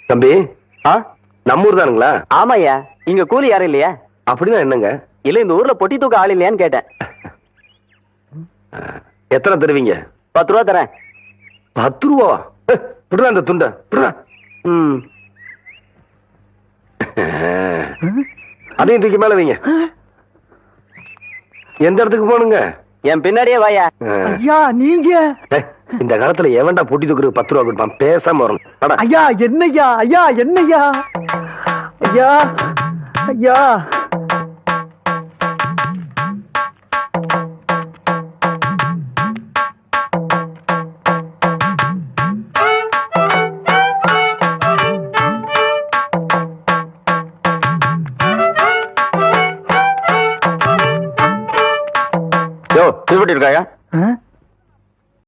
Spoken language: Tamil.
தம்பி, நம்ம ஊர் தானுங்களா? ஆமாய்யா. இங்க கூலி யாரும் இல்லையா? அப்படின்னா என்னங்க? இல்ல இந்த ஊர்ல பொட்டி தூக்க ஆள் இல்லையான்னு கேட்டேன். எத்தனை தருவீங்க? 10 ரூபா தரேன். 10 ரூபாவா? விடுறா அந்த துண்டை, விடுறா. அதையும் தூக்கி மேல வைங்க. எந்த இடத்துக்கு போகணுங்க? என் பின்னாடியே வாயா. ஐயா நீங்க இந்த காலத்துல எவன்டா பொட்டி தூக்குறதுக்கு 10 ரூபா கொடுப்பான்? பேசாம வரணும். ஐயா என்னய்யா? ஐயா என்னய்யா? ஐயா ஐயா யோ திருப்பட்டி இருக்காயா?